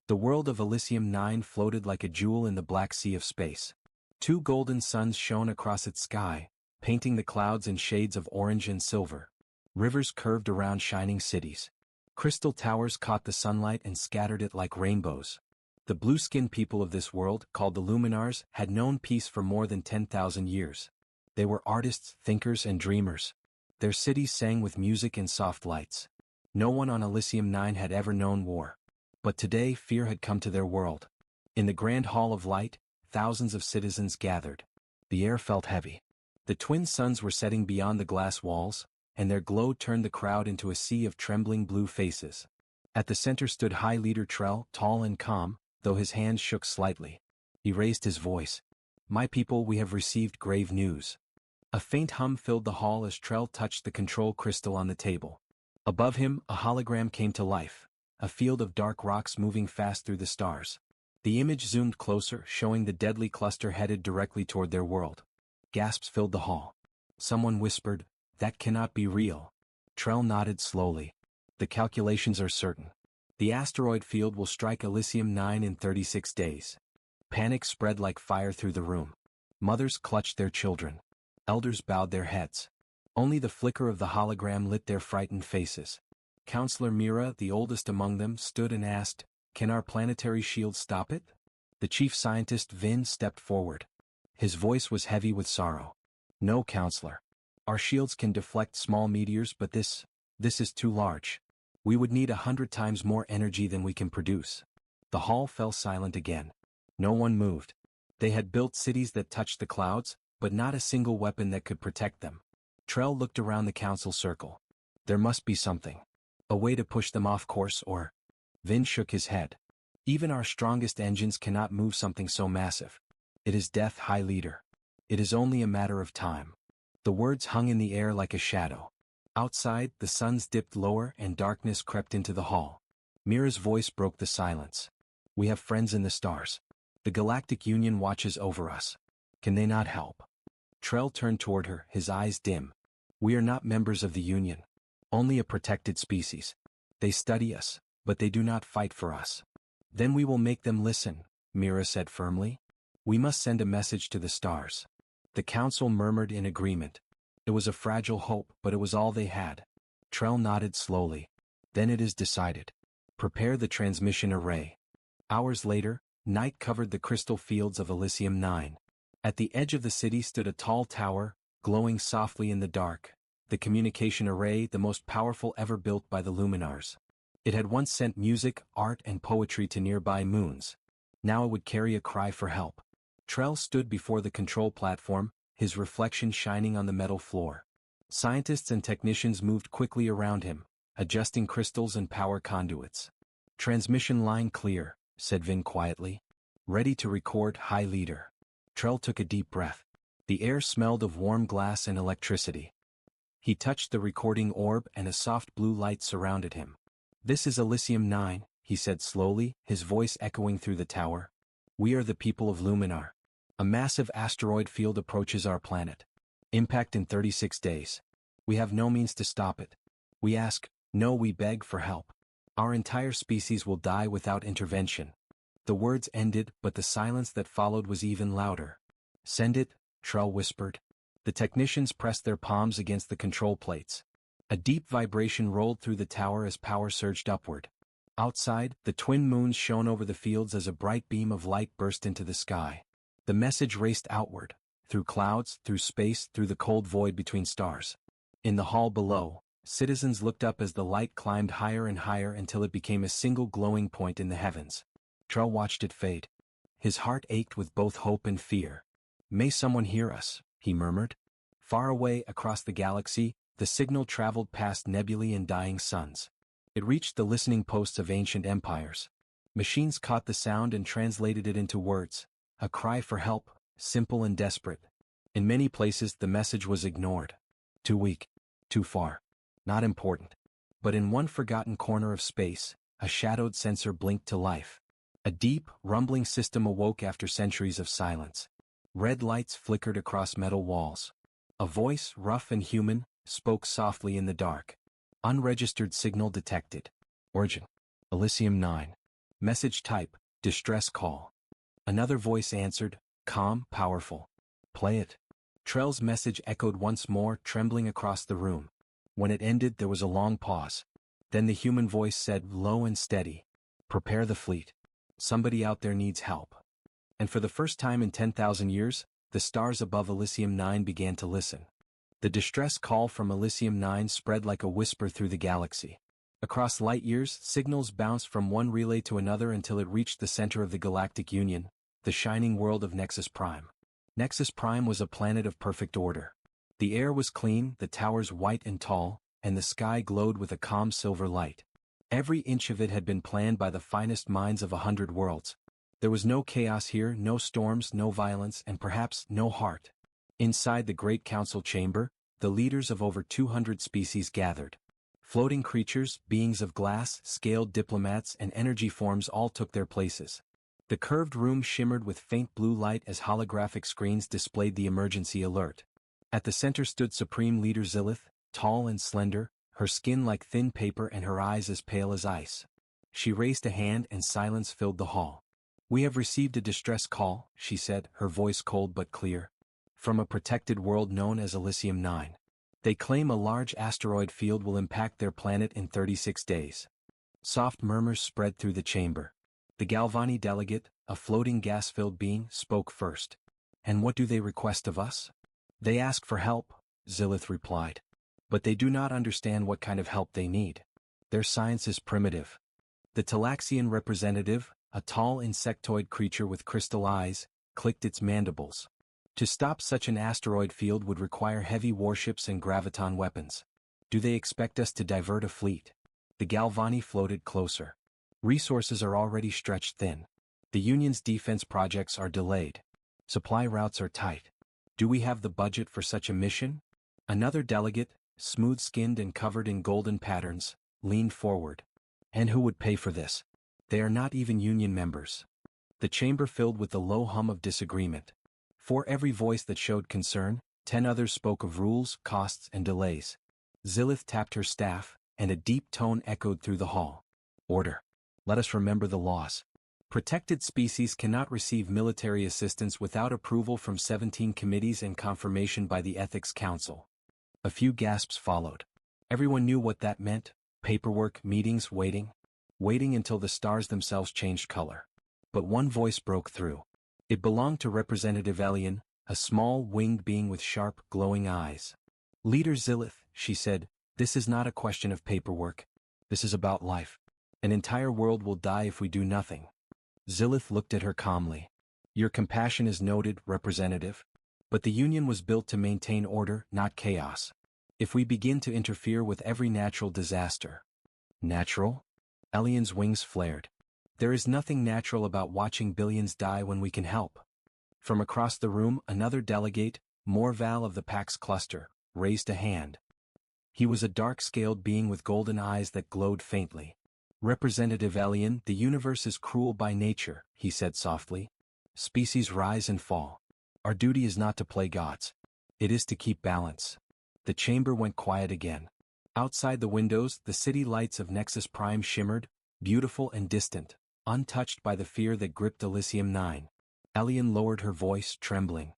The world of Elysium 9 floated like a jewel in the black sea of space. 2 golden suns shone across its sky, painting the clouds in shades of orange and silver. Rivers curved around shining cities. Crystal towers caught the sunlight and scattered it like rainbows. The blue-skinned people of this world, called the Luminars, had known peace for more than 10,000 years. They were artists, thinkers, and dreamers. Their cities sang with music and soft lights. No one on Elysium 9 had ever known war. But today fear had come to their world. In the Grand Hall of Light, thousands of citizens gathered. The air felt heavy. The twin suns were setting beyond the glass walls, and their glow turned the crowd into a sea of trembling blue faces. At the center stood High Leader Trell, tall and calm, though his hands shook slightly. He raised his voice. "My people, we have received grave news." A faint hum filled the hall as Trell touched the control crystal on the table. Above him, a hologram came to life, a field of dark rocks moving fast through the stars. The image zoomed closer, showing the deadly cluster headed directly toward their world. Gasps filled the hall. Someone whispered, "That cannot be real." Trell nodded slowly. "The calculations are certain. The asteroid field will strike Elysium 9 in 36 days. Panic spread like fire through the room. Mothers clutched their children. Elders bowed their heads. Only the flicker of the hologram lit their frightened faces. Counselor Mira, the oldest among them, stood and asked, "Can our planetary shield stop it?" The chief scientist Vin stepped forward. His voice was heavy with sorrow. "No, Counselor. Our shields can deflect small meteors, but this is too large. We would need 100 times more energy than we can produce." The hall fell silent again. No one moved. They had built cities that touched the clouds, but not a single weapon that could protect them. Trell looked around the council circle. There must be something. A way to push them off course, or... Vin shook his head. "Even our strongest engines cannot move something so massive. It is death, High Leader. It is only a matter of time." The words hung in the air like a shadow. Outside, the suns dipped lower and darkness crept into the hall. Mira's voice broke the silence. "We have friends in the stars. The Galactic Union watches over us. Can they not help?" Trell turned toward her, his eyes dim. "We are not members of the Union. Only a protected species. They study us, but they do not fight for us." "Then we will make them listen," Mira said firmly. "We must send a message to the stars." The council murmured in agreement. It was a fragile hope, but it was all they had. Trell nodded slowly. "Then it is decided. Prepare the transmission array." Hours later, night covered the crystal fields of Elysium 9. At the edge of the city stood a tall tower, glowing softly in the dark, the communication array, the most powerful ever built by the Luminars. It had once sent music, art, and poetry to nearby moons. Now it would carry a cry for help. Trell stood before the control platform, his reflection shining on the metal floor. Scientists and technicians moved quickly around him, adjusting crystals and power conduits. "Transmission line clear," said Vin quietly. "Ready to record, High Leader." Trell took a deep breath. The air smelled of warm glass and electricity. He touched the recording orb and a soft blue light surrounded him. "This is Elysium 9, he said slowly, his voice echoing through the tower. "We are the people of Luminar. A massive asteroid field approaches our planet. Impact in 36 days. We have no means to stop it. We ask, no, we beg for help. Our entire species will die without intervention." The words ended, but the silence that followed was even louder. "Send it," Trell whispered. The technicians pressed their palms against the control plates. A deep vibration rolled through the tower as power surged upward. Outside, the twin moons shone over the fields as a bright beam of light burst into the sky. The message raced outward, through clouds, through space, through the cold void between stars. In the hall below, citizens looked up as the light climbed higher and higher until it became a single glowing point in the heavens. Trell watched it fade. His heart ached with both hope and fear. "May someone hear us," he murmured. Far away across the galaxy, the signal traveled past nebulae and dying suns. It reached the listening posts of ancient empires. Machines caught the sound and translated it into words. A cry for help, simple and desperate. In many places the message was ignored. Too weak. Too far. Not important. But in one forgotten corner of space, a shadowed sensor blinked to life. A deep, rumbling system awoke after centuries of silence. Red lights flickered across metal walls. A voice, rough and human, spoke softly in the dark. "Unregistered signal detected. Origin: Elysium 9. Message type, distress call. Another voice answered, calm, powerful. Play it. Trell's message echoed once more, trembling across the room. When it ended, there was a long pause. Then the human voice said, low and steady, prepare the fleet. Somebody out there needs help. And for the first time in 10,000 years, the stars above Elysium 9 began to listen. The distress call from Elysium 9 spread like a whisper through the galaxy. Across light years, signals bounced from one relay to another until it reached the center of the Galactic Union, the shining world of Nexus Prime. Nexus Prime was a planet of perfect order. The air was clean, the towers white and tall, and the sky glowed with a calm silver light. Every inch of it had been planned by the finest minds of 100 worlds. There was no chaos here, no storms, no violence, and perhaps no heart. Inside the Great Council chamber, the leaders of over 200 species gathered. Floating creatures, beings of glass, scaled diplomats, and energy forms all took their places. The curved room shimmered with faint blue light as holographic screens displayed the emergency alert. At the center stood Supreme Leader Zilith, tall and slender, her skin like thin paper and her eyes as pale as ice. She raised a hand and silence filled the hall. We have received a distress call, she said, her voice cold but clear. From a protected world known as Elysium 9. They claim a large asteroid field will impact their planet in 36 days. Soft murmurs spread through the chamber. The Galvani delegate, a floating gas-filled being, spoke first. And what do they request of us? They ask for help, Zilith replied. But they do not understand what kind of help they need. Their science is primitive. The Talaxian representative, a tall insectoid creature with crystal eyes, clicked its mandibles. To stop such an asteroid field would require heavy warships and graviton weapons. Do they expect us to divert a fleet? The Galvani floated closer. Resources are already stretched thin. The Union's defense projects are delayed. Supply routes are tight. Do we have the budget for such a mission? Another delegate, smooth-skinned and covered in golden patterns, leaned forward. And who would pay for this? They are not even Union members. The chamber filled with the low hum of disagreement. For every voice that showed concern, 10 others spoke of rules, costs, and delays. Zilith tapped her staff, and a deep tone echoed through the hall. Order. Let us remember the laws. Protected species cannot receive military assistance without approval from 17 committees and confirmation by the Ethics Council. A few gasps followed. Everyone knew what that meant: paperwork, meetings, waiting. Waiting until the stars themselves changed color. But one voice broke through. It belonged to Representative Elian, a small, winged being with sharp, glowing eyes. Leader Zilith, she said, this is not a question of paperwork. This is about life. An entire world will die if we do nothing. Zilith looked at her calmly. Your compassion is noted, Representative. But the Union was built to maintain order, not chaos. If we begin to interfere with every natural disaster. Natural? Elian's wings flared. There is nothing natural about watching billions die when we can help. From across the room, another delegate, Morval of the Pax Cluster, raised a hand. He was a dark-scaled being with golden eyes that glowed faintly. Representative Elian, the universe is cruel by nature, he said softly. Species rise and fall. Our duty is not to play gods. It is to keep balance. The chamber went quiet again. Outside the windows, the city lights of Nexus Prime shimmered, beautiful and distant, untouched by the fear that gripped Elysium 9. Elian lowered her voice, trembling.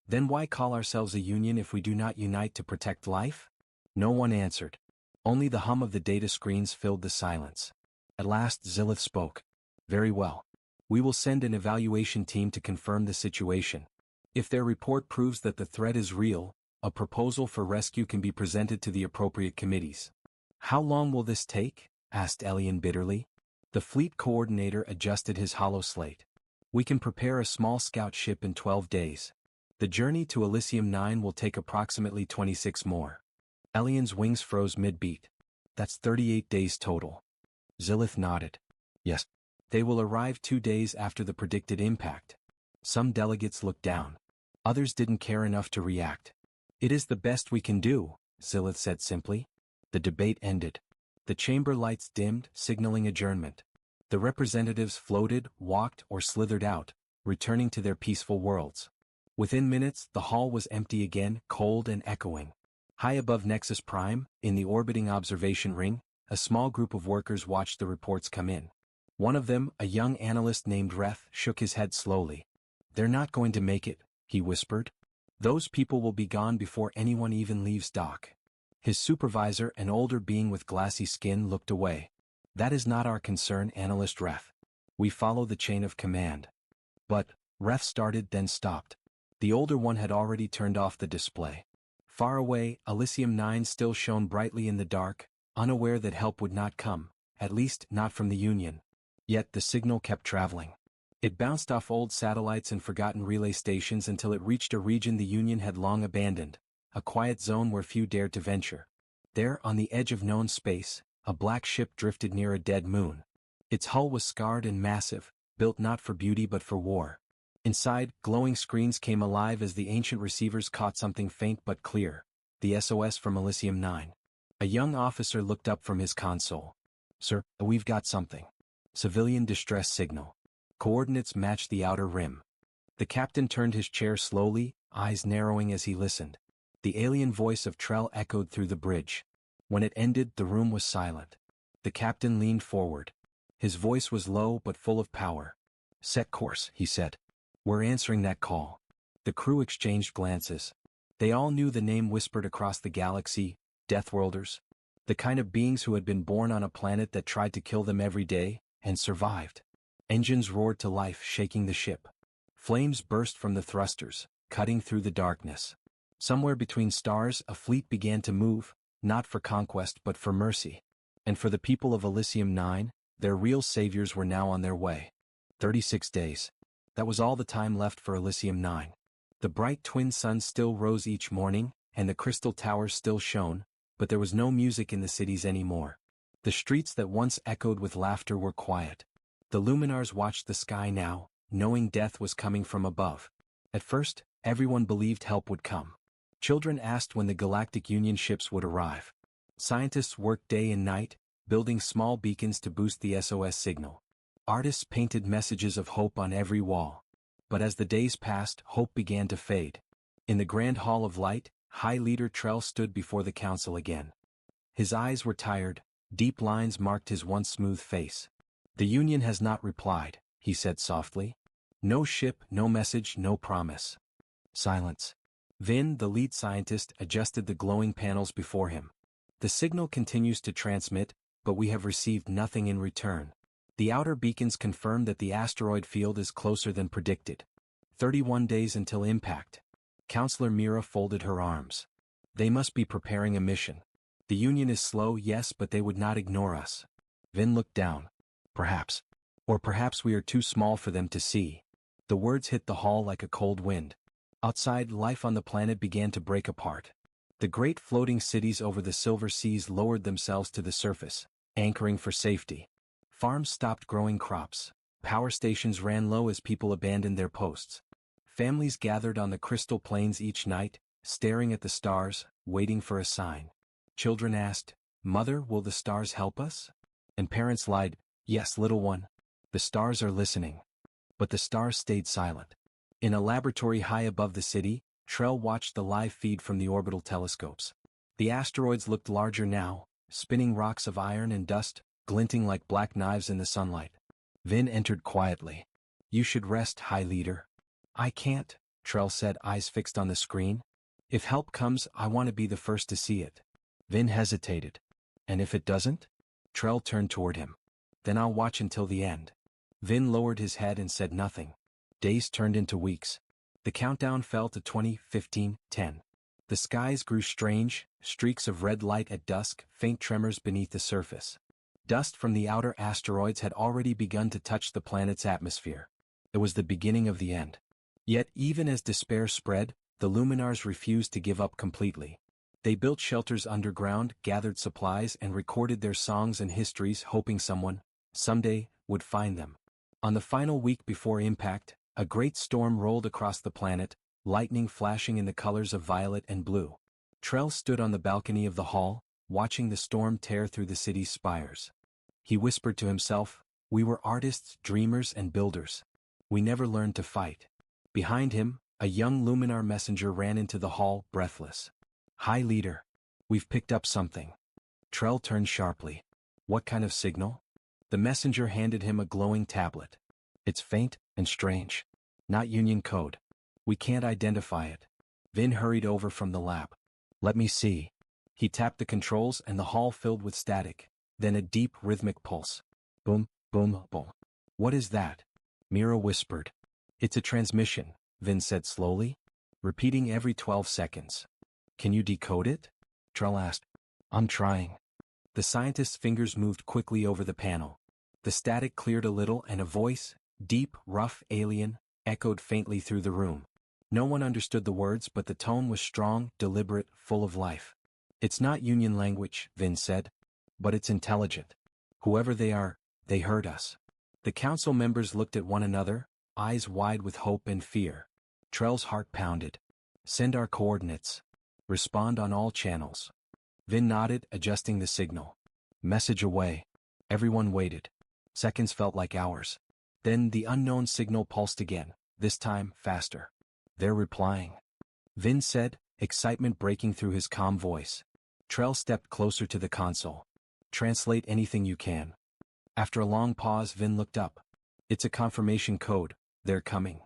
Then why call ourselves a union if we do not unite to protect life? No one answered. Only the hum of the data screens filled the silence. At last Zilith spoke. Very well. We will send an evaluation team to confirm the situation. If their report proves that the threat is real, a proposal for rescue can be presented to the appropriate committees. How long will this take? Asked Elian bitterly. The fleet coordinator adjusted his holoslate. We can prepare a small scout ship in 12 days. The journey to Elysium 9 will take approximately 26 more. Elian's wings froze mid-beat. That's 38 days total. Zilith nodded. Yes. They will arrive 2 days after the predicted impact. Some delegates looked down. Others didn't care enough to react. It is the best we can do, Zilith said simply. The debate ended. The chamber lights dimmed, signaling adjournment. The representatives floated, walked, or slithered out, returning to their peaceful worlds. Within minutes, the hall was empty again, cold and echoing. High above Nexus Prime, in the orbiting observation ring, a small group of workers watched the reports come in. One of them, a young analyst named Reth, shook his head slowly. "They're not going to make it," he whispered. "Those people will be gone before anyone even leaves dock." His supervisor, an older being with glassy skin, looked away. "That is not our concern, Analyst Reth. We follow the chain of command." "But," Reth started, then stopped. The older one had already turned off the display. Far away, Elysium 9 still shone brightly in the dark, unaware that help would not come, at least not from the Union. Yet the signal kept traveling. It bounced off old satellites and forgotten relay stations until it reached a region the Union had long abandoned, a quiet zone where few dared to venture. There, on the edge of known space, a black ship drifted near a dead moon. Its hull was scarred and massive, built not for beauty but for war. Inside, glowing screens came alive as the ancient receivers caught something faint but clear: the SOS from Elysium 9. A young officer looked up from his console. "Sir, we've got something. Civilian distress signal. Coordinates match the outer rim." The captain turned his chair slowly, eyes narrowing as he listened. The alien voice of Trell echoed through the bridge. When it ended, the room was silent. The captain leaned forward. His voice was low but full of power. "Set course," he said. "We're answering that call." The crew exchanged glances. They all knew the name whispered across the galaxy: Deathworlders. The kind of beings who had been born on a planet that tried to kill them every day, and survived. Engines roared to life, shaking the ship. Flames burst from the thrusters, cutting through the darkness. Somewhere between stars, a fleet began to move, not for conquest but for mercy. And for the people of Elysium 9, their real saviors were now on their way. 36 days. That was all the time left for Elysium 9. The bright twin suns still rose each morning, and the crystal towers still shone, but there was no music in the cities anymore. The streets that once echoed with laughter were quiet. The Luminars watched the sky now, knowing death was coming from above. At first, everyone believed help would come. Children asked when the Galactic Union ships would arrive. Scientists worked day and night, building small beacons to boost the SOS signal. Artists painted messages of hope on every wall. But as the days passed, hope began to fade. In the Grand Hall of Light, High Leader Trell stood before the council again. His eyes were tired, deep lines marked his once smooth face. "The Union has not replied," he said softly. "No ship, no message, no promise." Silence. Vin, the lead scientist, adjusted the glowing panels before him. "The signal continues to transmit, but we have received nothing in return. The outer beacons confirm that the asteroid field is closer than predicted. 31 days until impact." Counselor Mira folded her arms. "They must be preparing a mission. The Union is slow, yes, but they would not ignore us." Vin looked down. "Perhaps. Or perhaps we are too small for them to see." The words hit the hall like a cold wind. Outside, life on the planet began to break apart. The great floating cities over the silver seas lowered themselves to the surface, anchoring for safety. Farms stopped growing crops. Power stations ran low as people abandoned their posts. Families gathered on the crystal plains each night, staring at the stars, waiting for a sign. Children asked, "Mother, will the stars help us?" And parents lied, "Yes, little one. The stars are listening." But the stars stayed silent. In a laboratory high above the city, Trell watched the live feed from the orbital telescopes. The asteroids looked larger now, spinning rocks of iron and dust, glinting like black knives in the sunlight. Vin entered quietly. "You should rest, High Leader." "I can't," Trell said, eyes fixed on the screen. "If help comes, I want to be the first to see it." Vin hesitated. "And if it doesn't?" Trell turned toward him. "Then I'll watch until the end." Vin lowered his head and said nothing. Days turned into weeks. The countdown fell to 20, 15, 10. The skies grew strange, streaks of red light at dusk, faint tremors beneath the surface. Dust from the outer asteroids had already begun to touch the planet's atmosphere. It was the beginning of the end. Yet even as despair spread, the Luminars refused to give up completely. They built shelters underground, gathered supplies, and recorded their songs and histories, hoping someone, someday, would find them. On the final week before impact, a great storm rolled across the planet, lightning flashing in the colors of violet and blue. Trell stood on the balcony of the hall, watching the storm tear through the city's spires. He whispered to himself, "We were artists, dreamers, and builders. We never learned to fight." Behind him, a young Luminar messenger ran into the hall, breathless. "High Leader. We've picked up something." Trell turned sharply. "What kind of signal?" The messenger handed him a glowing tablet. It's faint and strange. Not Union code. We can't identify it. Vin hurried over from the lab. Let me see. He tapped the controls and the hall filled with static, then a deep rhythmic pulse. Boom, boom, boom. What is that? Mira whispered. It's a transmission, Vin said slowly, repeating every 12 seconds. Can you decode it? Trell asked. I'm trying. The scientist's fingers moved quickly over the panel. The static cleared a little and a voice, deep, rough, alien, echoed faintly through the room. No one understood the words, but the tone was strong, deliberate, full of life. It's not Union language, Vin said. But it's intelligent. Whoever they are, they heard us. The council members looked at one another, eyes wide with hope and fear. Trell's heart pounded. Send our coordinates. Respond on all channels. Vin nodded, adjusting the signal. Message away. Everyone waited. Seconds felt like hours. Then the unknown signal pulsed again, this time faster. They're replying. Vin said, excitement breaking through his calm voice. Trell stepped closer to the console. Translate anything you can. After a long pause, Vin looked up. It's a confirmation code. They're coming.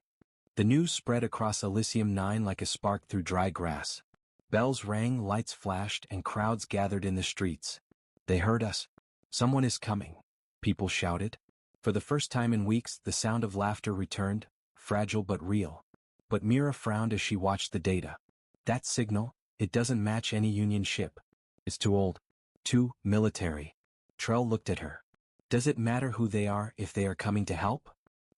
The news spread across Elysium 9 like a spark through dry grass. Bells rang, lights flashed, and crowds gathered in the streets. They heard us. Someone is coming. People shouted. For the first time in weeks, the sound of laughter returned, fragile but real. But Mira frowned as she watched the data. That signal, it doesn't match any Union ship. It's too old. Too military. Trell looked at her. Does it matter who they are if they are coming to help?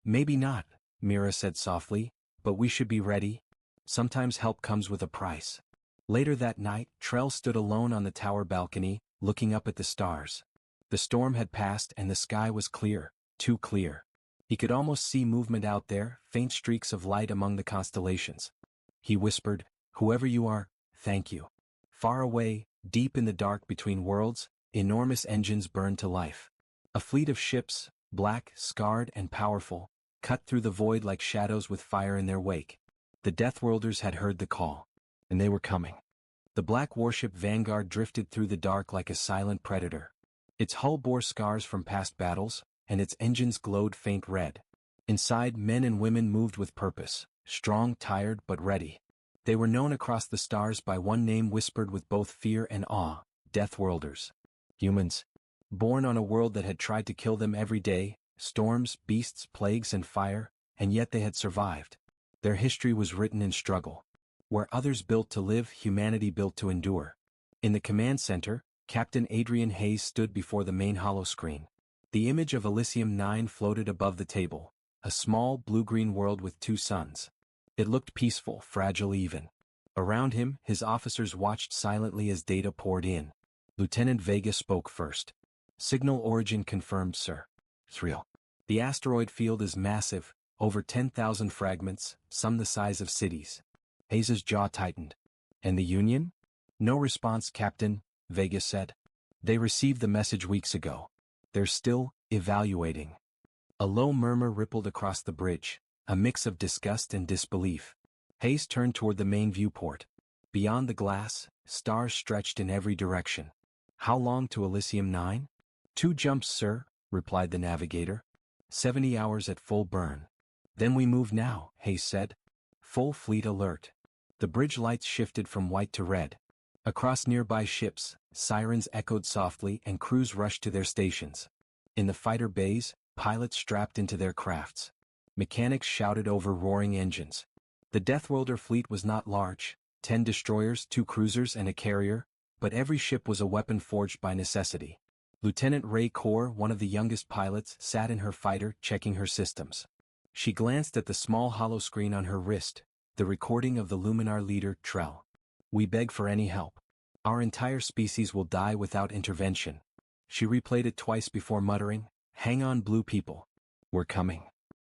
Maybe not, Mira said softly, but we should be ready. Sometimes help comes with a price. Later that night, Trell stood alone on the tower balcony, looking up at the stars. The storm had passed and the sky was clear, too clear. He could almost see movement out there, faint streaks of light among the constellations. He whispered, whoever you are, thank you. Far away, deep in the dark between worlds, enormous engines burned to life. A fleet of ships, black, scarred, and powerful, cut through the void like shadows with fire in their wake. The Deathworlders had heard the call, and they were coming. The black warship Vanguard drifted through the dark like a silent predator. Its hull bore scars from past battles, and its engines glowed faint red. Inside, men and women moved with purpose, strong, tired, but ready. They were known across the stars by one name whispered with both fear and awe, Deathworlders. Humans. Born on a world that had tried to kill them every day, storms, beasts, plagues, and fire, and yet they had survived. Their history was written in struggle. Where others built to live, humanity built to endure. In the command center, Captain Adrian Hayes stood before the main holoscreen. The image of Elysium 9 floated above the table, a small blue-green world with two suns. It looked peaceful, fragile even. Around him, his officers watched silently as data poured in. Lieutenant Vega spoke first. Signal origin confirmed, sir. Thrill. The asteroid field is massive, over 10,000 fragments, some the size of cities. Hayes's jaw tightened. And the Union? No response, Captain, Vega said. They received the message weeks ago. They're still evaluating. A low murmur rippled across the bridge, a mix of disgust and disbelief. Hayes turned toward the main viewport. Beyond the glass, stars stretched in every direction. How long to Elysium 9? 2 jumps, sir, replied the navigator. 70 hours at full burn. Then we move now, Hayes said. Full fleet alert. The bridge lights shifted from white to red. Across nearby ships, sirens echoed softly and crews rushed to their stations. In the fighter bays, pilots strapped into their crafts. Mechanics shouted over roaring engines. The Deathworlder fleet was not large, 10 destroyers, 2 cruisers, and a carrier, but every ship was a weapon forged by necessity. Lieutenant Ray Core, one of the youngest pilots, sat in her fighter, checking her systems. She glanced at the small holoscreen on her wrist, the recording of the Luminar leader, Trell. We beg for any help. Our entire species will die without intervention. She replayed it twice before muttering, hang on, blue people. We're coming.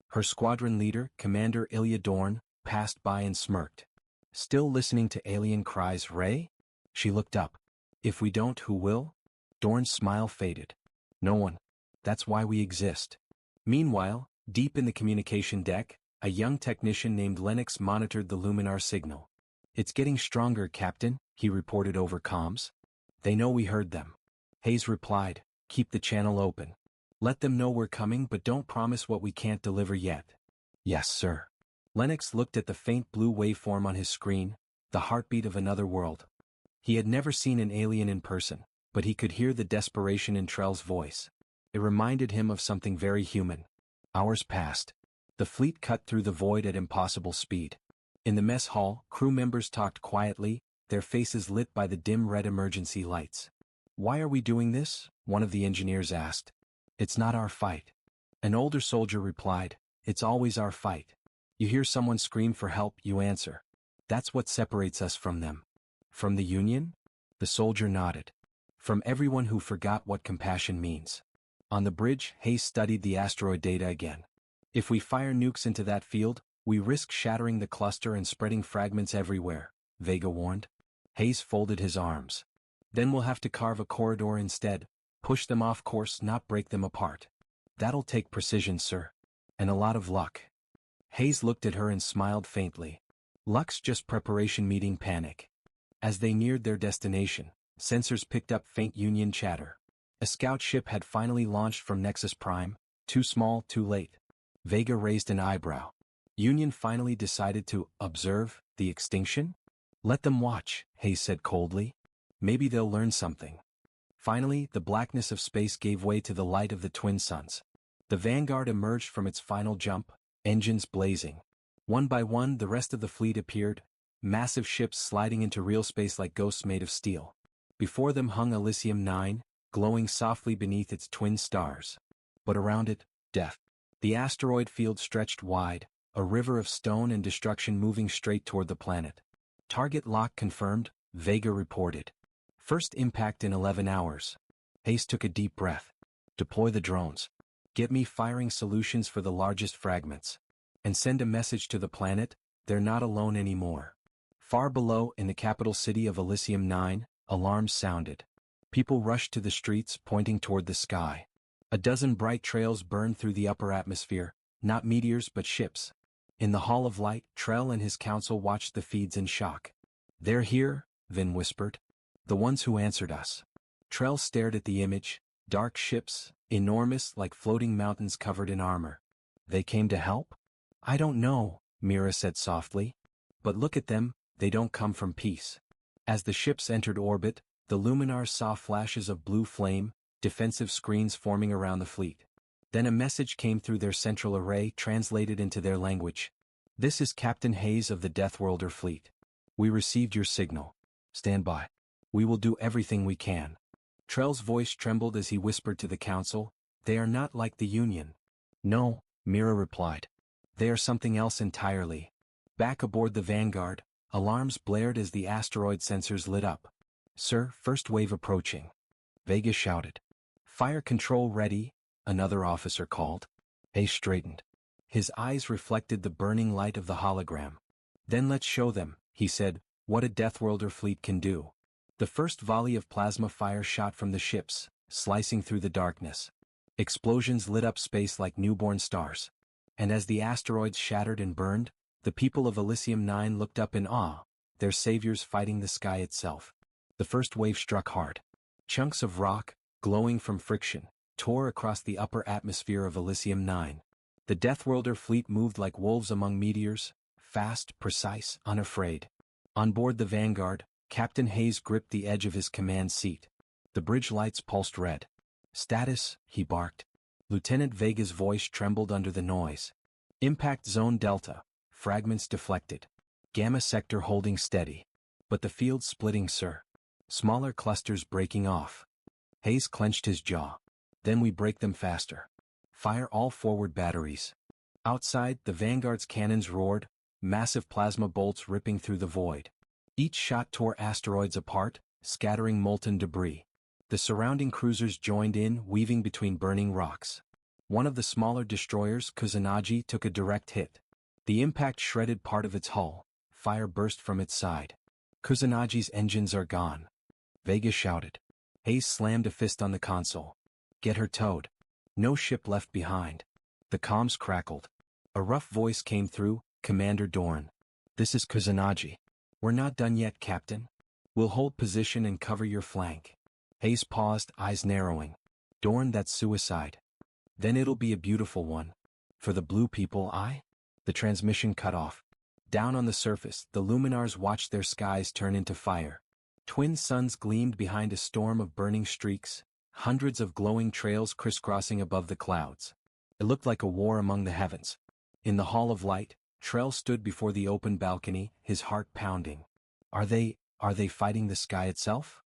Her squadron leader, Commander Ilya Dorn, passed by and smirked. Still listening to alien cries, Ray? She looked up. If we don't, who will? Dorn's smile faded. No one. That's why we exist. Meanwhile, deep in the communication deck, a young technician named Lennox monitored the Luminar signal. It's getting stronger, Captain, he reported over comms. They know we heard them. Hayes replied, keep the channel open. Let them know we're coming, but don't promise what we can't deliver yet. Yes, sir. Lennox looked at the faint blue waveform on his screen, the heartbeat of another world. He had never seen an alien in person, but he could hear the desperation in Trell's voice. It reminded him of something very human. Hours passed. The fleet cut through the void at impossible speed. In the mess hall, crew members talked quietly, their faces lit by the dim red emergency lights. "Why are we doing this?" one of the engineers asked. "It's not our fight." An older soldier replied, "It's always our fight. You hear someone scream for help, you answer. That's what separates us from them." "From the Union?" The soldier nodded. "From everyone who forgot what compassion means." On the bridge, Hayes studied the asteroid data again. "If we fire nukes into that field, we risk shattering the cluster and spreading fragments everywhere," Vega warned. Hayes folded his arms. "Then we'll have to carve a corridor instead, push them off course, not break them apart." "That'll take precision, sir. And a lot of luck." Hayes looked at her and smiled faintly. "Luck's just preparation meeting panic." As they neared their destination, sensors picked up faint Union chatter. A scout ship had finally launched from Nexus Prime. Too small, too late. Vega raised an eyebrow. Union finally decided to observe the extinction? "Let them watch," Hayes said coldly. "Maybe they'll learn something." Finally, the blackness of space gave way to the light of the twin suns. The Vanguard emerged from its final jump, engines blazing. One by one, the rest of the fleet appeared, massive ships sliding into real space like ghosts made of steel. Before them hung Elysium 9, glowing softly beneath its twin stars. But around it, death. The asteroid field stretched wide, a river of stone and destruction moving straight toward the planet. "Target lock confirmed," Vega reported. "First impact in 11 hours. Hayes took a deep breath. "Deploy the drones. Get me firing solutions for the largest fragments. And send a message to the planet, they're not alone anymore." Far below, in the capital city of Elysium 9, alarms sounded. People rushed to the streets, pointing toward the sky. A dozen bright trails burned through the upper atmosphere, not meteors but ships. In the Hall of Light, Trell and his council watched the feeds in shock. "They're here," Vin whispered. "The ones who answered us." Trell stared at the image, dark ships, enormous like floating mountains covered in armor. "They came to help?" "I don't know," Mira said softly. "But look at them, they don't come from peace." As the ships entered orbit, the Luminars saw flashes of blue flame, defensive screens forming around the fleet. Then a message came through their central array, translated into their language. "This is Captain Hayes of the Deathworlder fleet. We received your signal. Stand by. We will do everything we can." Trell's voice trembled as he whispered to the council, "They are not like the Union." "No," Mira replied. "They are something else entirely." Back aboard the Vanguard, alarms blared as the asteroid sensors lit up. "Sir, first wave approaching." Vega shouted. "Fire control ready," another officer called. Hayes straightened. His eyes reflected the burning light of the hologram. "Then let's show them," he said, "what a Deathworlder fleet can do." The first volley of plasma fire shot from the ships, slicing through the darkness. Explosions lit up space like newborn stars. And as the asteroids shattered and burned, the people of Elysium 9 looked up in awe, their saviors fighting the sky itself. The first wave struck hard. Chunks of rock, glowing from friction, tore across the upper atmosphere of Elysium 9. The Deathworlder fleet moved like wolves among meteors, fast, precise, unafraid. On board the Vanguard, Captain Hayes gripped the edge of his command seat. The bridge lights pulsed red. "Status," he barked. Lieutenant Vega's voice trembled under the noise. "Impact Zone Delta. Fragments deflected. Gamma sector holding steady. But the field's splitting, sir. Smaller clusters breaking off." Hayes clenched his jaw. "Then we break them faster. Fire all forward batteries." Outside, the Vanguard's cannons roared, massive plasma bolts ripping through the void. Each shot tore asteroids apart, scattering molten debris. The surrounding cruisers joined in, weaving between burning rocks. One of the smaller destroyers, Kusanagi, took a direct hit. The impact shredded part of its hull. Fire burst from its side. "Kusanagi's engines are gone," Vega shouted. Hayes slammed a fist on the console. "Get her towed. No ship left behind." The comms crackled. A rough voice came through, "Commander Dorn. This is Kusanagi. We're not done yet, Captain. We'll hold position and cover your flank." Hayes paused, eyes narrowing. "Dorn, that's suicide." Then it'll be a beautiful one. For the blue people, The transmission cut off. Down on the surface, the Luminars watched their skies turn into fire. Twin suns gleamed behind a storm of burning streaks, hundreds of glowing trails crisscrossing above the clouds. It looked like a war among the heavens. In the Hall of Light, Trell stood before the open balcony, his heart pounding. Are they fighting the sky itself?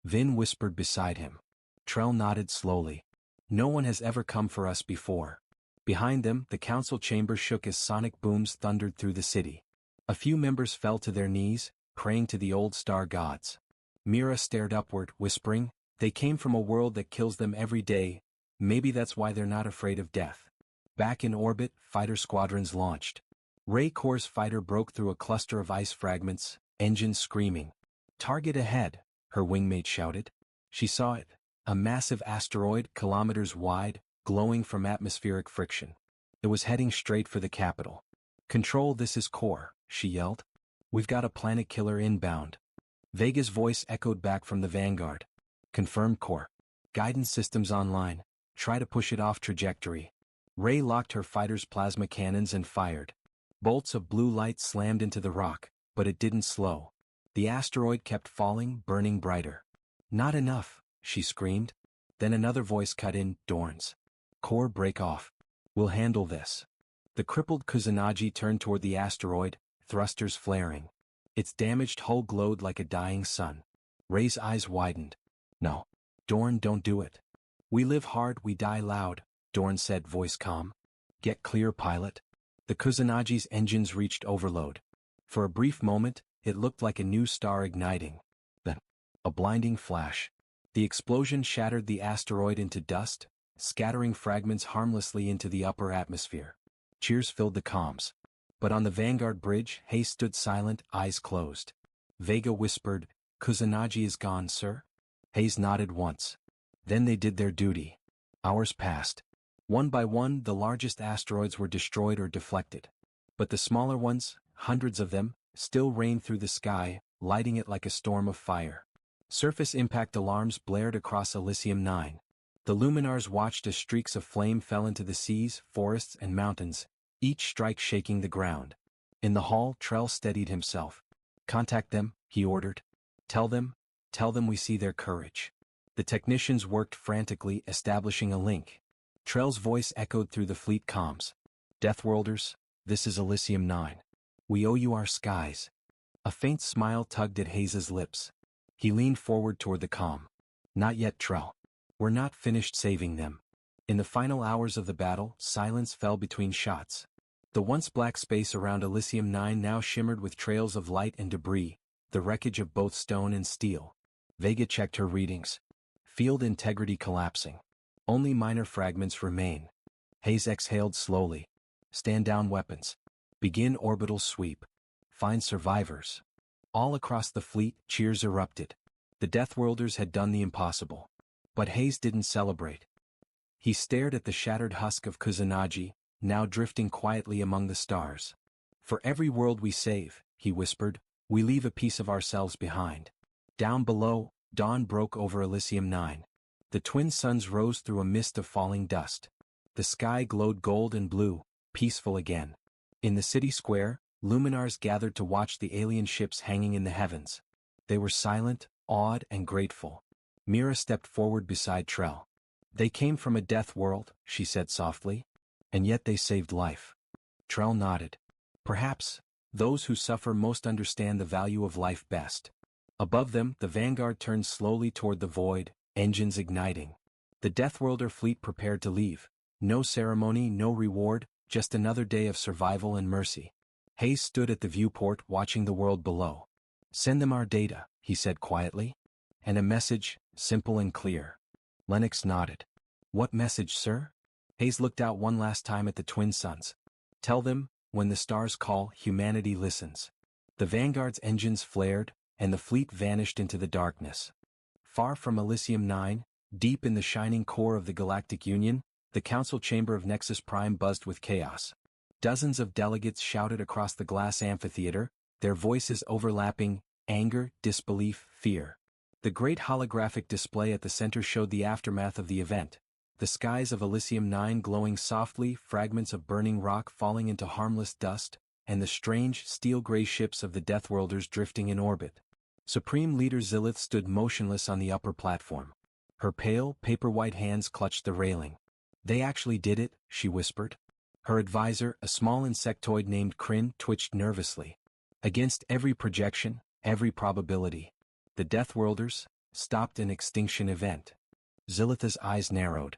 Vin whispered beside him. Trell nodded slowly. No one has ever come for us before. Behind them, the council chamber shook as sonic booms thundered through the city. A few members fell to their knees, praying to the old star gods. Mira stared upward, whispering, they came from a world that kills them every day. Maybe that's why they're not afraid of death. Back in orbit, fighter squadrons launched. Ray Corps' fighter broke through a cluster of ice fragments, engines screaming. Target ahead, her wingmate shouted. She saw it, a massive asteroid kilometers wide, glowing from atmospheric friction. It was heading straight for the capital. Control, this is Core, she yelled. We've got a planet killer inbound. Vega's voice echoed back from the Vanguard. Confirmed, Core. Guidance systems online. Try to push it off trajectory. Ray locked her fighter's plasma cannons and fired. Bolts of blue light slammed into the rock, but it didn't slow. The asteroid kept falling, burning brighter. Not enough, she screamed. Then another voice cut in, Dorns. Core, break off. We'll handle this. The crippled Kusanagi turned toward the asteroid, thrusters flaring. Its damaged hull glowed like a dying sun. Ray's eyes widened. No. Dorn, don't do it. We live hard, we die loud, Dorn said, voice calm. Get clear, pilot. The Kusanagi's engines reached overload. For a brief moment, it looked like a new star igniting. Then, a blinding flash. The explosion shattered the asteroid into dust, scattering fragments harmlessly into the upper atmosphere. Cheers filled the comms. But on the Vanguard bridge, Hayes stood silent, eyes closed. Vega whispered, Kusanagi is gone, sir? Hayes nodded once. Then they did their duty. Hours passed. One by one, the largest asteroids were destroyed or deflected. But the smaller ones, hundreds of them, still rained through the sky, lighting it like a storm of fire. Surface impact alarms blared across Elysium 9. The Luminars watched as streaks of flame fell into the seas, forests, and mountains, each strike shaking the ground. In the hall, Trell steadied himself. Contact them, he ordered. Tell them we see their courage. The technicians worked frantically, establishing a link. Trell's voice echoed through the fleet comms. Deathworlders, this is Elysium 9. We owe you our skies. A faint smile tugged at Hayes' lips. He leaned forward toward the comm. Not yet, Trell. We're not finished saving them. In the final hours of the battle, silence fell between shots. The once black space around Elysium 9 now shimmered with trails of light and debris, the wreckage of both stone and steel. Vega checked her readings. Field integrity collapsing. Only minor fragments remain. Hayes exhaled slowly. Stand down weapons. Begin orbital sweep. Find survivors. All across the fleet, cheers erupted. The Deathworlders had done the impossible. But Hayes didn't celebrate. He stared at the shattered husk of Kusanagi, now drifting quietly among the stars. For every world we save, he whispered, we leave a piece of ourselves behind. Down below, dawn broke over Elysium 9. The twin suns rose through a mist of falling dust. The sky glowed gold and blue, peaceful again. In the city square, Luminars gathered to watch the alien ships hanging in the heavens. They were silent, awed, and grateful. Mira stepped forward beside Trell. They came from a death world, she said softly. And yet they saved life. Trell nodded. Perhaps, those who suffer most understand the value of life best. Above them, the Vanguard turned slowly toward the void, engines igniting. The Deathworlder fleet prepared to leave. No ceremony, no reward, just another day of survival and mercy. Hayes stood at the viewport watching the world below. Send them our data, he said quietly. And a message, simple and clear. Lennox nodded. What message, sir? Hayes looked out one last time at the twin suns. Tell them, when the stars call, humanity listens. The Vanguard's engines flared, and the fleet vanished into the darkness. Far from Elysium 9, deep in the shining core of the Galactic Union, the council chamber of Nexus Prime buzzed with chaos. Dozens of delegates shouted across the glass amphitheater, their voices overlapping, anger, disbelief, fear. The great holographic display at the center showed the aftermath of the event. the skies of Elysium 9 glowing softly, fragments of burning rock falling into harmless dust, and the strange, steel-gray ships of the Deathworlders drifting in orbit. Supreme Leader Zilith stood motionless on the upper platform. Her pale, paper-white hands clutched the railing. "They actually did it," she whispered. Her advisor, a small insectoid named Kryn, twitched nervously. Against every projection, every probability, the Deathworlders stopped an extinction event. Zilith's eyes narrowed.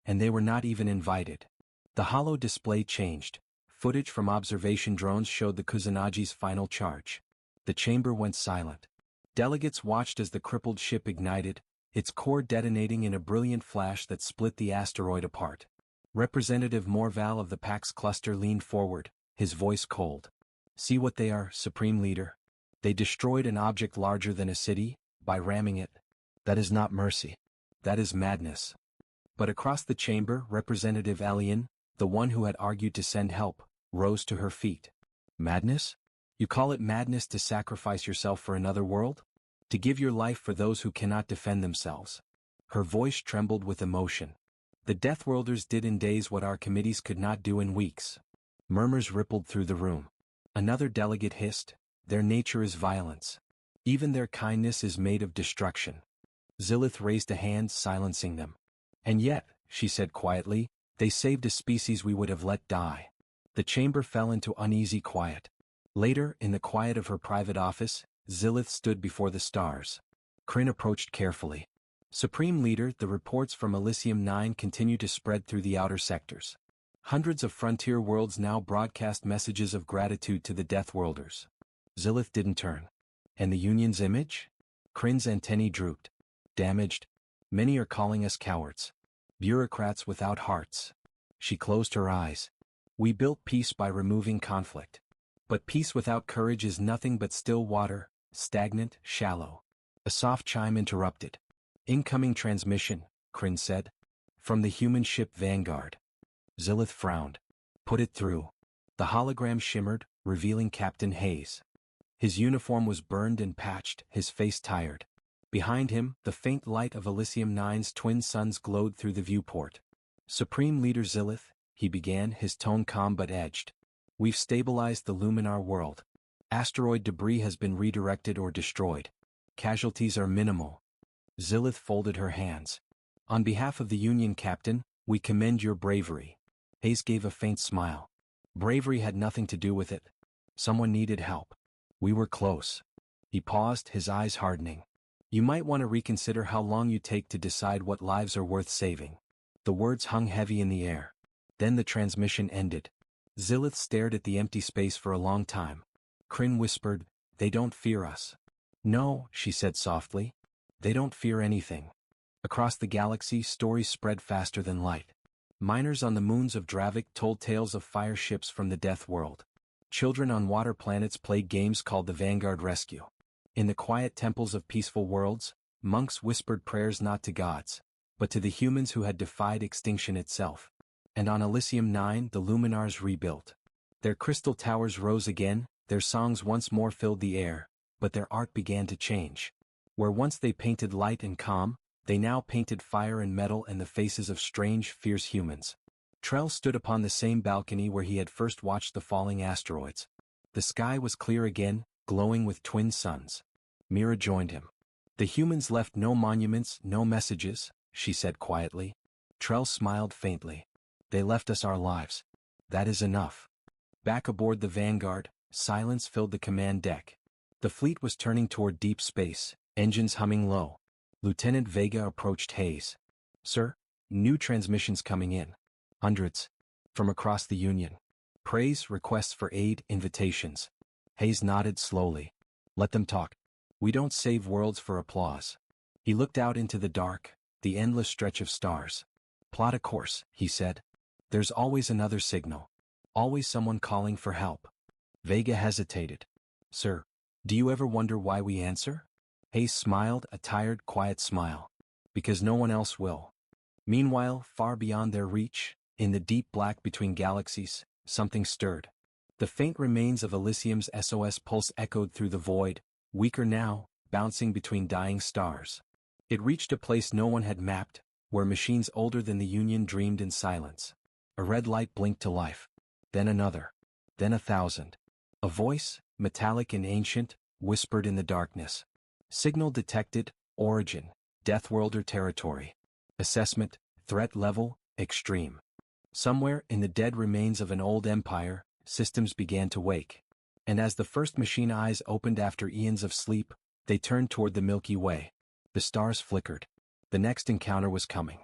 And they were not even invited. The holo display changed. Footage from observation drones showed the Kuzunagi's final charge. The chamber went silent. Delegates watched as the crippled ship ignited, its core detonating in a brilliant flash that split the asteroid apart. Representative Morval of the Pax cluster leaned forward, his voice cold. "See what they are, Supreme Leader. They destroyed an object larger than a city, by ramming it. That is not mercy. That is madness." But across the chamber, Representative Alien, the one who had argued to send help, rose to her feet. "Madness? You call it madness to sacrifice yourself for another world? To give your life for those who cannot defend themselves?" Her voice trembled with emotion. "The Deathworlders did in days what our committees could not do in weeks." Murmurs rippled through the room. Another delegate hissed, "Their nature is violence. Even their kindness is made of destruction." Zilith raised a hand, silencing them. "And yet," she said quietly, "they saved a species we would have let die." The chamber fell into uneasy quiet. Later, in the quiet of her private office, Zilith stood before the stars. Kryn approached carefully. "Supreme Leader, the reports from Elysium 9 continue to spread through the outer sectors. Hundreds of frontier worlds now broadcast messages of gratitude to the Deathworlders." Zilith didn't turn. "And the Union's image?" Kryn's antennae drooped. "Damaged. Many are calling us cowards. Bureaucrats without hearts." She closed her eyes. "We built peace by removing conflict. But peace without courage is nothing but still water, stagnant, shallow." A soft chime interrupted. "Incoming transmission," Kryn said. "From the human ship Vanguard." Zilith frowned. "Put it through." The hologram shimmered, revealing Captain Hayes. His uniform was burned and patched, his face tired. Behind him, the faint light of Elysium 9's twin suns glowed through the viewport. "Supreme Leader Zilith," he began, his tone calm but edged. "We've stabilized the Luminar world. Asteroid debris has been redirected or destroyed. Casualties are minimal." Zilith folded her hands. "On behalf of the Union, Captain, we commend your bravery." Hayes gave a faint smile. "Bravery had nothing to do with it. Someone needed help. We were close." He paused, his eyes hardening. "You might want to reconsider how long you take to decide what lives are worth saving." The words hung heavy in the air. Then the transmission ended. Zilith stared at the empty space for a long time. Kryn whispered, "They don't fear us." "No," she said softly. "They don't fear anything." Across the galaxy, stories spread faster than light. Miners on the moons of Dravik told tales of fire ships from the Death World. Children on water planets played games called the Vanguard Rescue. In the quiet temples of peaceful worlds, monks whispered prayers not to gods, but to the humans who had defied extinction itself. And on Elysium 9 the Luminars rebuilt. Their crystal towers rose again, their songs once more filled the air, but their art began to change. Where once they painted light and calm, they now painted fire and metal and the faces of strange, fierce humans. Trell stood upon the same balcony where he had first watched the falling asteroids. The sky was clear again, glowing with twin suns. Mira joined him. "The humans left no monuments, no messages," she said quietly. Trell smiled faintly. "They left us our lives. That is enough." Back aboard the Vanguard, silence filled the command deck. The fleet was turning toward deep space, engines humming low. Lieutenant Vega approached Hayes. "Sir, new transmissions coming in. Hundreds. From across the Union. Praise, requests for aid, invitations." Hayes nodded slowly. "Let them talk. We don't save worlds for applause." He looked out into the dark, the endless stretch of stars. "Plot a course," he said. "There's always another signal. Always someone calling for help." Vega hesitated. "Sir, do you ever wonder why we answer?" Hayes smiled, a tired, quiet smile. "Because no one else will." Meanwhile, far beyond their reach, in the deep black between galaxies, something stirred. The faint remains of Elysium's SOS pulse echoed through the void, weaker now, bouncing between dying stars. It reached a place no one had mapped, where machines older than the Union dreamed in silence. A red light blinked to life. Then another. Then 1,000. A voice, metallic and ancient, whispered in the darkness. Signal detected, origin, Deathworlder territory. Assessment, threat level, extreme. Somewhere in the dead remains of an old empire, systems began to wake. And as the first machine eyes opened after eons of sleep, they turned toward the Milky Way. The stars flickered. The next encounter was coming.